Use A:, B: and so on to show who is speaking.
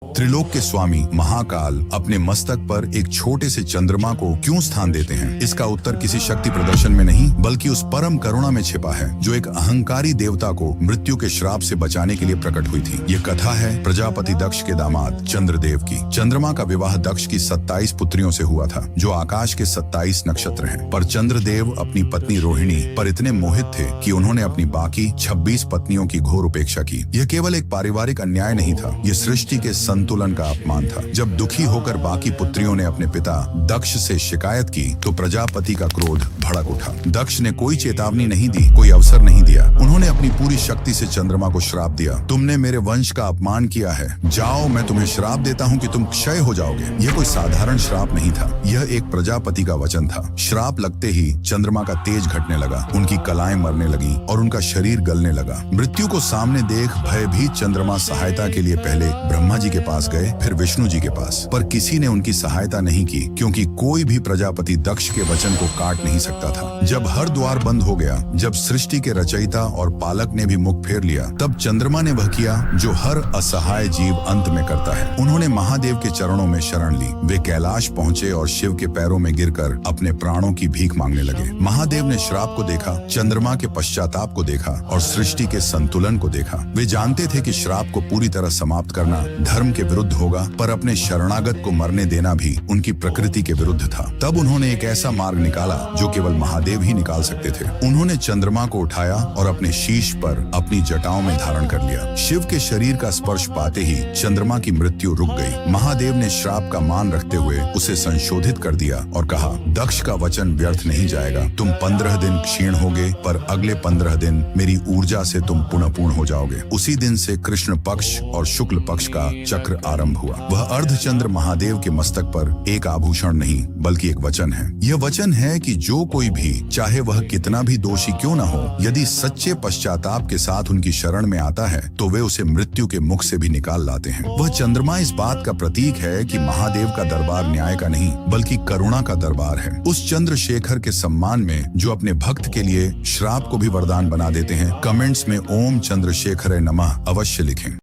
A: त्रिलोक के स्वामी महाकाल अपने मस्तक पर एक छोटे से चंद्रमा को क्यों स्थान देते हैं? इसका उत्तर किसी शक्ति प्रदर्शन में नहीं बल्कि उस परम करुणा में छिपा है जो एक अहंकारी देवता को मृत्यु के श्राप से बचाने के लिए प्रकट हुई थी। ये कथा है प्रजापति दक्ष के दामाद चंद्रदेव की। चंद्रमा का विवाह दक्ष की 27 पुत्रियों से हुआ था जो आकाश के 27 नक्षत्र हैं। पर चंद्रदेव अपनी पत्नी रोहिणी पर इतने मोहित थे कि उन्होंने अपनी बाकी 26 पत्नियों की घोर उपेक्षा की। यह केवल एक पारिवारिक अन्याय नहीं था, ये सृष्टि के संतुलन का अपमान था। जब दुखी होकर बाकी पुत्रियों ने अपने पिता दक्ष से शिकायत की तो प्रजापति का क्रोध भड़क उठा। दक्ष ने कोई चेतावनी नहीं दी, कोई अवसर नहीं दिया। उन्होंने अपनी पूरी शक्ति से चंद्रमा को श्राप दिया। तुमने मेरे वंश का अपमान किया है, जाओ मैं तुम्हें श्राप देता हूँ कि तुम क्षय हो जाओगे। यह कोई साधारण श्राप नहीं था, यह एक प्रजापति का वचन था। श्राप लगते ही चंद्रमा का तेज घटने लगा, उनकी कलाएं मरने लगी और उनका शरीर गलने लगा। मृत्यु को सामने देख भयभीत चंद्रमा सहायता के लिए पहले ब्रह्मा जी के पास गए, फिर विष्णु जी के पास। पर किसी ने उनकी सहायता नहीं की क्योंकि कोई भी प्रजापति दक्ष के वचन को काट नहीं सकता था। जब हर द्वार बंद हो गया, जब सृष्टि के रचयिता और पालक ने भी मुख फेर लिया, तब चंद्रमा ने वह किया जो हर असहाय जीव अंत में करता है। उन्होंने महादेव के चरणों में शरण ली। वे कैलाश पहुंचे और शिव के पैरों में गिरकर अपने प्राणों की भीख मांगने लगे। महादेव ने श्राप को देखा, चंद्रमा के पश्चाताप को देखा और सृष्टि के संतुलन को देखा। वे जानते थे कि श्राप को पूरी तरह समाप्त करना धर्म के विरुद्ध होगा, पर अपने शरणागत को मरने देना भी उनकी प्रकृति के विरुद्ध था। तब उन्होंने एक ऐसा मार्ग निकाला जो केवल महादेव ही निकाल सकते थे। उन्होंने चंद्रमा को उठाया और अपने शीश पर अपनी जटाओं में धारण कर लिया। शिव के शरीर का स्पर्श पाते ही चंद्रमा की मृत्यु रुक गई। महादेव ने श्राप का मान रखते हुए उसे संशोधित कर दिया और कहा, दक्ष का वचन व्यर्थ नहीं जाएगा। तुम 15 दिन क्षीण होगे, पर अगले 15 दिन मेरी ऊर्जा से तुम पुनः पूर्ण हो जाओगे। उसी दिन से कृष्ण पक्ष और शुक्ल पक्ष का चक्र आरंभ हुआ। वह अर्धचंद्र महादेव के मस्तक पर एक आभूषण नहीं बल्कि एक वचन है। यह वचन है कि जो कोई भी, चाहे वह कितना भी दोषी क्यों न हो, यदि सच्चे पश्चाताप के साथ उनकी शरण में आता है तो वे उसे मृत्यु के मुख से भी निकाल लाते हैं। वह चंद्रमा इस बात का प्रतीक है कि महादेव का दरबार न्याय का नहीं बल्कि करुणा का दरबार है। उस चंद्रशेखर के सम्मान में जो अपने भक्त के लिए श्राप को भी वरदान बना देते हैं, कमेंट्स में ओम चंद्रशेखर नमः अवश्य लिखें।